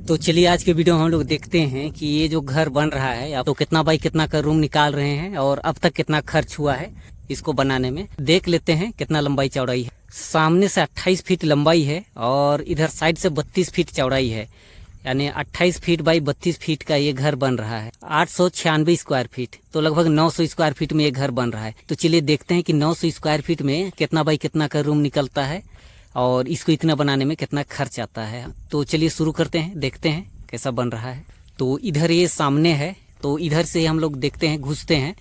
तो चलिए आज के वीडियो में हम लोग देखते हैं कि ये जो घर बन रहा है आप तो कितना बाई कितना का रूम निकाल रहे हैं और अब तक कितना खर्च हुआ है इसको बनाने में। देख लेते हैं कितना लंबाई चौड़ाई है। सामने से 28 फीट लंबाई है और इधर साइड से 32 फीट चौड़ाई है, यानी 28 फीट बाई 32 फीट का ये घर बन रहा है। 896 स्क्वायर फीट, तो लगभग 900 स्क्वायर फीट में ये घर बन रहा है। तो चलिए देखते हैं कि 900 स्क्वायर फीट में कितना बाई कितना का रूम निकलता है और इसको इतना बनाने में कितना खर्च आता है। तो चलिए शुरू करते हैं, देखते हैं कैसा बन रहा है। तो इधर ये सामने है, तो इधर से हम लोग देखते हैं, घुसते हैं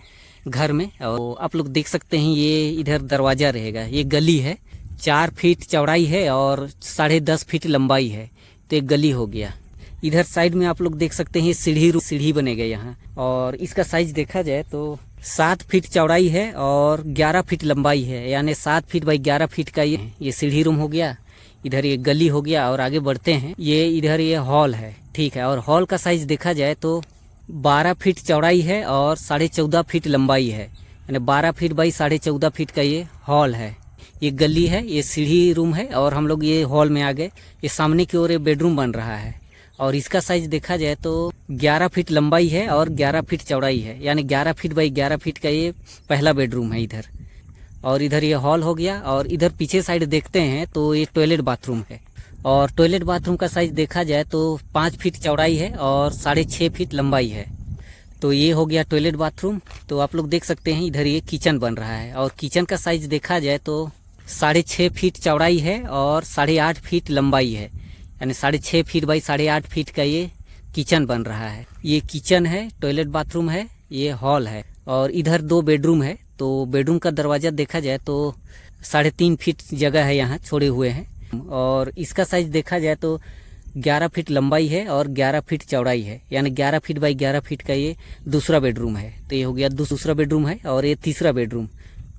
घर में और आप लोग देख सकते हैं ये इधर दरवाज़ा रहेगा। ये गली है, 4 फीट चौड़ाई है और 10.5 फीट लंबाई है, तो एक गली हो गया। इधर साइड में आप लोग देख सकते हैं सीढ़ी बनेगा यहाँ, और इसका साइज देखा जाए तो 7 फीट चौड़ाई है और 11 फीट लंबाई है, यानी 7 फीट बाई 11 फीट का ये सीढ़ी रूम हो गया। इधर ये गली हो गया और आगे बढ़ते हैं। ये इधर ये हॉल है, ठीक है। और हॉल का साइज देखा जाए तो 12 फीट चौड़ाई है और 14.5 फीट लंबाई है, यानी 12 फीट बाई 14.5 फीट का ये हॉल है। ये गली है, ये सीढ़ी रूम है और हम लोग ये हॉल में आ गए। ये सामने की ओर ये बेडरूम बन रहा है और इसका साइज देखा जाए तो 11 फीट लंबाई है और 11 फीट चौड़ाई है, यानी 11 फीट बाई 11 फीट का ये पहला बेडरूम है इधर। और इधर ये हॉल हो गया और इधर पीछे साइड देखते हैं तो ये टॉयलेट बाथरूम है। और टॉयलेट बाथरूम का साइज देखा जाए तो 5 फीट चौड़ाई है और 6.5 फीट लंबाई है। तो ये हो गया टॉयलेट बाथरूम। तो आप लोग देख सकते हैं इधर ये किचन बन रहा है और किचन का साइज देखा जाए तो 6.5 फीट चौड़ाई है और 8.5 फीट लंबाई है, यानी 6.5 फीट बाई 8.5 फीट का ये किचन बन रहा है। ये किचन है, टॉयलेट बाथरूम है, ये हॉल है और इधर 2 बेडरूम है। तो बेडरूम का दरवाज़ा देखा जाए तो 3.5 फीट जगह है यहाँ छोड़े हुए हैं। और इसका साइज देखा जाए तो 11 फीट लंबाई है और 11 फीट चौड़ाई है, यानी 11 फीट बाई 11 फीट का ये दूसरा बेडरूम है। तो ये हो गया दूसरा बेडरूम है और ये तीसरा बेडरूम।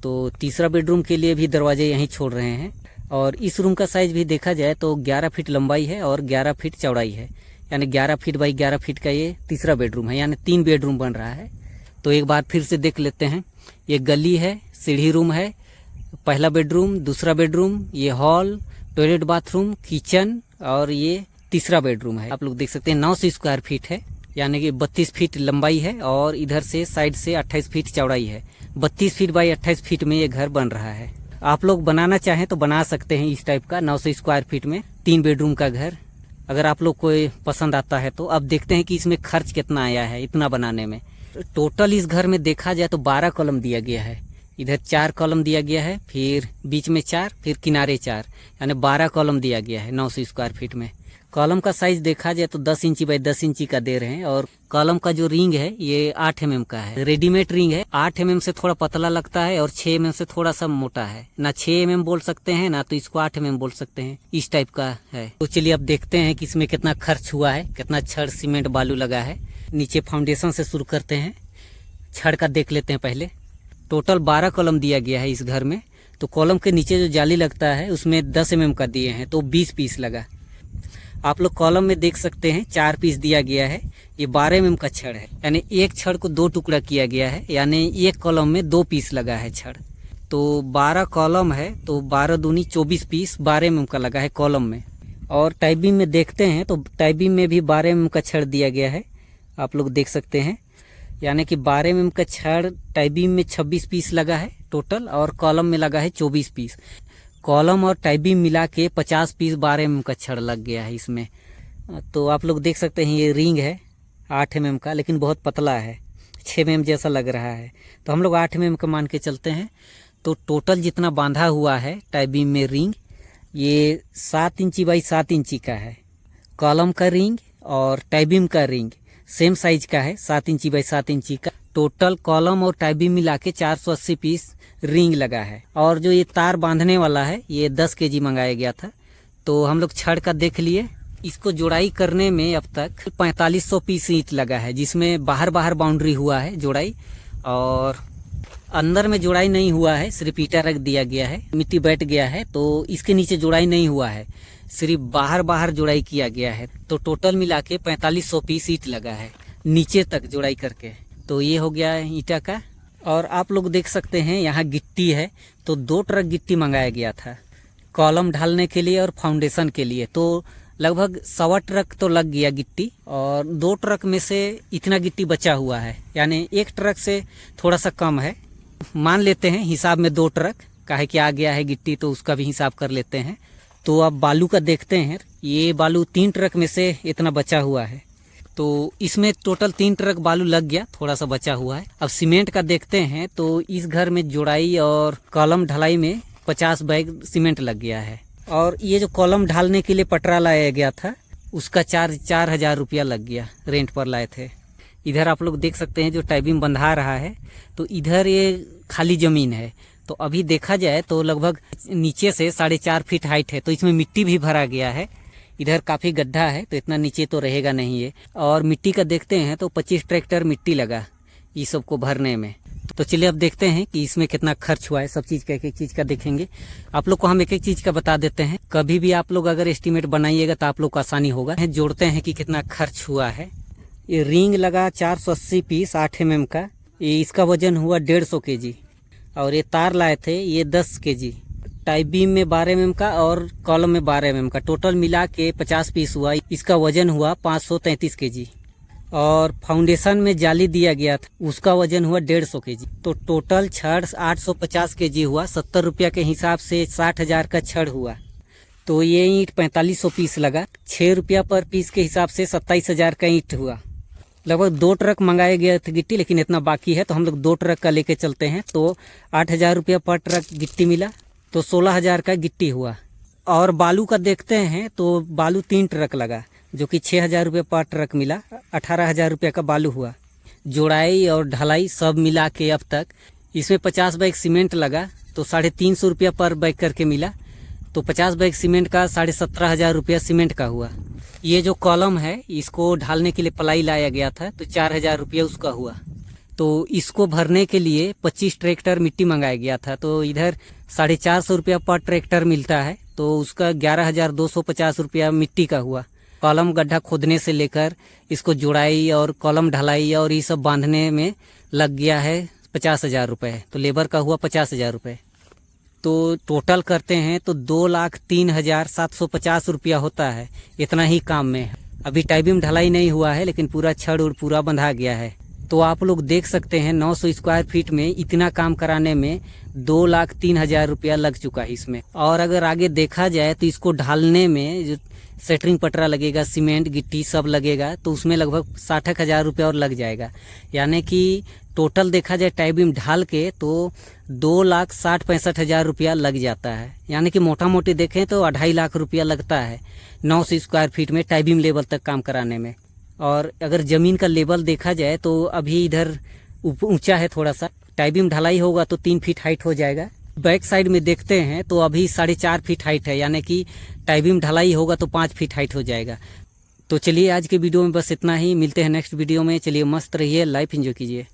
तो तीसरा बेडरूम के लिए भी दरवाजे यहीं छोड़ रहे हैं। और इस रूम का साइज भी देखा जाए तो 11 फीट लंबाई है और 11 फीट चौड़ाई है, यानी 11 फीट बाई 11 फीट का ये तीसरा बेडरूम है, यानी 3 बेडरूम बन रहा है। तो एक बार फिर से देख लेते हैं। ये गली है, सीढ़ी रूम है, पहला बेडरूम, दूसरा बेडरूम, ये हॉल, टॉयलेट बाथरूम, किचन और ये तीसरा बेडरूम है। आप लोग देख सकते हैं 900 स्क्वायर फीट है, यानी कि 32 फीट लंबाई है और इधर से साइड से 28 फीट चौड़ाई है। 32 फीट बाई 28 फीट में ये घर बन रहा है। आप लोग बनाना चाहें तो बना सकते हैं इस टाइप का 900 स्क्वायर फीट में 3 बेडरूम का घर, अगर आप लोग को पसंद आता है तो। अब देखते हैं कि इसमें खर्च कितना आया है इतना बनाने में। टोटल इस घर में देखा जाए तो 12 कॉलम दिया गया है। इधर 4 कॉलम दिया गया है, फिर बीच में 4, फिर किनारे 4, यानी 12 कॉलम दिया गया है 900 स्क्वायर फीट में। कॉलम का साइज देखा जाए तो 10 इंची बाई 10 इंची का दे रहे हैं। और कॉलम का जो रिंग है ये 8 mm का है, रेडीमेड रिंग है। 8 mm से थोड़ा पतला लगता है और 6 mm से थोड़ा सा मोटा है। ना 6 mm बोल सकते हैं ना तो इसको 8 mm बोल सकते हैं, इस टाइप का है। तो चलिए अब देखते हैं कि इसमें कितना खर्च हुआ है, कितना छड़ सीमेंट बालू लगा है। नीचे फाउंडेशन से शुरू करते हैं, छड़ का देख लेते हैं पहले। टोटल 12 कॉलम दिया गया है इस घर में। तो कॉलम के नीचे जो जाली लगता है उसमें 10 mm का दिए हैं, तो 20 पीस लगा। आप लोग कॉलम में देख सकते हैं 4 पीस दिया गया है। ये 12 mm का छड़ है, यानी एक छड़ को 2 टुकड़ा किया गया है, यानी एक कॉलम में 2 पीस लगा है छड़। तो 12 कॉलम है तो 12 दूनी 24 पीस 12 mm का लगा है कॉलम में। और टाइबिंग में देखते हैं तो टाइबिंग में भी 12 mm का छड़ दिया गया है, आप लोग देख सकते हैं। यानी कि 12 mm का छड़ टाइबिंग में 26 पीस लगा है टोटल और कॉलम में लगा है 24 पीस। कॉलम और टाइबिंग मिला के 50 पीस 12 mm का छड़ लग गया है इसमें। तो आप लोग देख सकते हैं ये रिंग है 8 mm का, लेकिन बहुत पतला है, 6 mm जैसा लग रहा है। तो हम लोग 8 mm का मान के चलते हैं। तो टोटल जितना बांधा हुआ है टाइबिंग में रिंग ये 7 इंची बाई 7 इंची का है। कॉलम का रिंग और टाइबिंग का रिंग सेम साइज का है, 7 इंची बाई 7 इंची का। टोटल कॉलम और टाइबिंग मिला के 480 पीस रिंग लगा है। और जो ये तार बांधने वाला है ये 10 kg मंगाया गया था। तो हम लोग छड़ का देख लिए। इसको जोड़ाई करने में अब तक 4500 पीस ईंट लगा है, जिसमें बाहर बाउंड्री हुआ है जोड़ाई, और अंदर में जोड़ाई नहीं हुआ है, सिर्फ ईंटा रख दिया गया है। मिट्टी बैठ गया है तो इसके नीचे जोड़ाई नहीं हुआ है, सिर्फ बाहर जोड़ाई किया गया है। तो टोटल मिला के 4500 पीस ईंट लगा है नीचे तक जोड़ाई करके। तो ये हो गया ईंटा का। और आप लोग देख सकते हैं यहाँ गिट्टी है, तो 2 ट्रक गिट्टी मंगाया गया था कॉलम ढालने के लिए और फाउंडेशन के लिए। तो लगभग 1.25 ट्रक तो लग गया गिट्टी, और 2 ट्रक में से इतना गिट्टी बचा हुआ है, यानी 1 ट्रक से थोड़ा सा कम है। मान लेते हैं हिसाब में 2 ट्रक, काहे कि आ गया है गिट्टी तो उसका भी हिसाब कर लेते हैं। तो अब बालू का देखते हैं, ये बालू 3 ट्रक में से इतना बचा हुआ है, तो इसमें टोटल 3 ट्रक बालू लग गया, थोड़ा सा बचा हुआ है। अब सीमेंट का देखते हैं, तो इस घर में जोड़ाई और कॉलम ढलाई में 50 बैग सीमेंट लग गया है। और ये जो कॉलम ढालने के लिए पटरा लाया गया था, उसका चार्ज 4000 रुपया लग गया, रेंट पर लाए थे। इधर आप लोग देख सकते हैं जो टाइबिंग बंधा रहा है, तो इधर ये खाली ज़मीन है। तो अभी देखा जाए तो लगभग नीचे से 4.5 फीट हाइट है, तो इसमें मिट्टी भी भरा गया है। इधर काफ़ी गड्ढा है, तो इतना नीचे तो रहेगा नहीं ये। और मिट्टी का देखते हैं तो 25 ट्रैक्टर मिट्टी लगा ये सब को भरने में। तो चलिए अब देखते हैं कि इसमें कितना खर्च हुआ है। सब चीज़ का एक एक चीज़ का देखेंगे। आप लोग को हम एक एक चीज़ का बता देते हैं, कभी भी आप लोग अगर एस्टीमेट बनाइएगा तो आप लोग को आसानी होगा। जोड़ते हैं कि कितना खर्च हुआ है। ये रिंग लगा 480 पीस 8 mm का, ये इसका वजन हुआ 150 kg। और ये तार लाए थे ये 10 kg। टाई बीम में 12 mm का और कॉलम में 12 mm का, टोटल मिला के 50 पीस हुआ। इसका वजन हुआ 533 kg। और फाउंडेशन में जाली दिया गया था, उसका वजन हुआ 150 kg। तो टोटल छड़ 850 kg हुआ। 70 रुपया के हिसाब से 60,000 का छड़ हुआ। तो ये ईंट 4500 पीस लगा। 6 रुपया पर पीस के हिसाब से 27,000 का ईंट हुआ। लगभग 2 ट्रक मंगाए गए थे गिट्टी, लेकिन इतना बाकी है तो हम लोग 2 ट्रक का लेके चलते हैं। तो 8,000 रुपया पर ट्रक गिट्टी मिला, तो 16,000 का गिट्टी हुआ। और बालू का देखते हैं तो बालू 3 ट्रक लगा, जो कि 6,000 रुपये पर ट्रक मिला। 18,000 रुपये का बालू हुआ। जोड़ाई और ढलाई सब मिला के अब तक इसमें 50 बैग सीमेंट लगा, तो 350 रुपया पर बैग करके मिला। तो 50 बैग सीमेंट का 17,500 रुपया सीमेंट का हुआ। ये जो कॉलम है इसको ढालने के लिए प्लाई लाया गया था, तो 4,000 रुपया उसका हुआ। तो इसको भरने के लिए 25 ट्रैक्टर मिट्टी मंगाया गया था, तो इधर 450 रुपया पर ट्रैक्टर मिलता है, तो उसका 11,250 रुपया मिट्टी का हुआ। कॉलम गड्ढा खोदने से लेकर इसको जोड़ाई और कॉलम ढलाई और ये सब बांधने में लग गया है 50,000 रुपये। तो लेबर का हुआ 50,000 रुपये। तो टोटल करते हैं तो 2,03,750 रुपया होता है। इतना ही काम में है। अभी टाइबिंग ढलाई नहीं हुआ है, लेकिन पूरा छड़ उड़ पूरा बंधा गया है। तो आप लोग देख सकते हैं 900 स्क्वायर फीट में इतना काम कराने में 2,03,000 रुपया लग चुका है इसमें। और अगर आगे देखा जाए तो इसको ढालने में जो सेटरिंग पटरा लगेगा, सीमेंट गिट्टी सब लगेगा, तो उसमें लगभग 60,000 रुपया और लग जाएगा। यानी कि टोटल देखा जाए टाइबिंग ढाल के तो 2,60,65,000 रुपया लग जाता है। यानी कि मोटा मोटी देखें तो 2.5 लाख रुपया लगता है 900 स्क्वायर फीट में टाइबिंग लेवल तक काम कराने में। और अगर ज़मीन का लेवल देखा जाए तो अभी इधर ऊंचा है थोड़ा सा। टाइबिंग ढलाई होगा तो 3 फीट हाइट हो जाएगा। बैक साइड में देखते हैं तो अभी 4.5 फीट हाइट है, यानी कि टाइबिंग ढलाई होगा तो 5 फीट हाइट हो जाएगा। तो चलिए आज के वीडियो में बस इतना ही। मिलते हैं नेक्स्ट वीडियो में। चलिए मस्त रहिए, लाइफ एंजॉय कीजिए।